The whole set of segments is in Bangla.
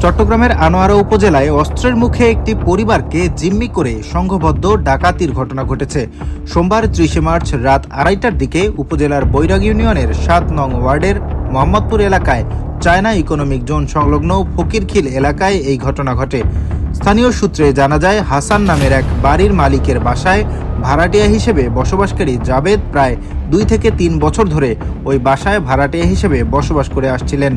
চট্টগ্রামের আনোয়ারা উপজেলায় অস্ত্রের মুখে একটি পরিবারকে জিম্মি করে সংঘবদ্ধ ডাকাতির ঘটনা ঘটেছে। সোমবার ৩০ মার্চ রাত ২:৩০টার দিকে উপজেলার বৈরাগ ইউনিয়নের ৭ নং ওয়ার্ডের মোহাম্মদপুর এলাকায় চায়না ইকোনমিক জোন সংলগ্ন ফকিরখিল এলাকায় এই ঘটনা ঘটে। স্থানীয় সূত্রে জানা যায়, হাসান নামের এক বাড়ির মালিকের বাসায় ভাড়াটিয়া হিসেবে বসবাসকারী জাবেদ প্রায় ২ থেকে ৩ বছর ধরে ওই বাসায় ভাড়াটিয়া হিসেবে বসবাস করে আসছিলেন।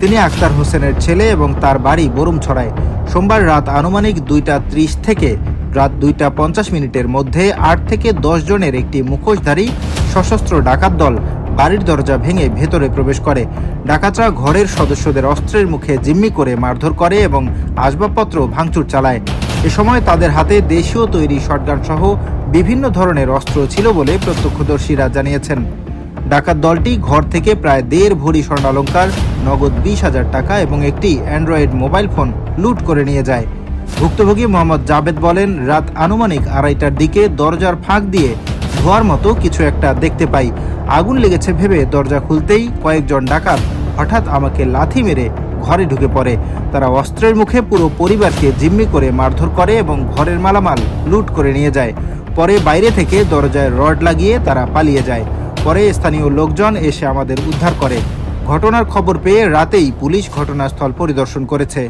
তিনি আক্তার হোসেনের ছেলে এবং তার বাড়ি বরুমছড়ায়। সোমবার রাত আনুমানিক ২:৩০ থেকে রাত ২:৫০ মধ্যে ৮ থেকে ১০ জনের একটি মুখোশধারী সশস্ত্র ডাকাত দল বাড়ির দরজা ভেঙে ভেতরে প্রবেশ করে। ডাকাতরা ঘরের সদস্যদের অস্ত্রের মুখে জিম্মি করে মারধর করে এবং আসবাবপত্র ভাঙচুর চালায়। এ সময় তাদের হাতে দেশীয় তৈরি শটগান সহ বিভিন্ন ধরনের অস্ত্র ছিল বলে প্রত্যক্ষদর্শীরা জানিয়েছেন। ডাকাত দলটি ঘর থেকে প্রায় ১.৫ ভরি স্বর্ণালংকার, নগদ ২০,০০০ টাকা এবং একটি অ্যান্ড্রয়েড মোবাইল ফোন লুট করে নিয়ে যায়। ভুক্তভোগী মোহাম্মদ জাবেদ বলেন, রাত আনুমানিক ২:৩০টার দিকে দরজার ফাঁক দিয়ে ধোঁয়ার মতো কিছু একটা দেখতে পাই। আগুন লেগেছে ভেবে দরজা খুলতেই কয়েকজন ডাকাত হঠাৎ আমাকে লাথি মেরে ঘরে ঢুকে পড়ে। তারা অস্ত্রের মুখে পুরো পরিবারকে জিম্মি করে মারধর করে এবং ঘরের মালামাল লুট করে নিয়ে যায়। পরে বাইরে থেকে দরজায় রড লাগিয়ে তারা পালিয়ে যায়। পরে স্থানীয় লোকজন এসে আমাদের উদ্ধার করে। ঘটনার খবর পেয়ে রাতেই পুলিশ ঘটনাস্থল পরিদর্শন করেছে।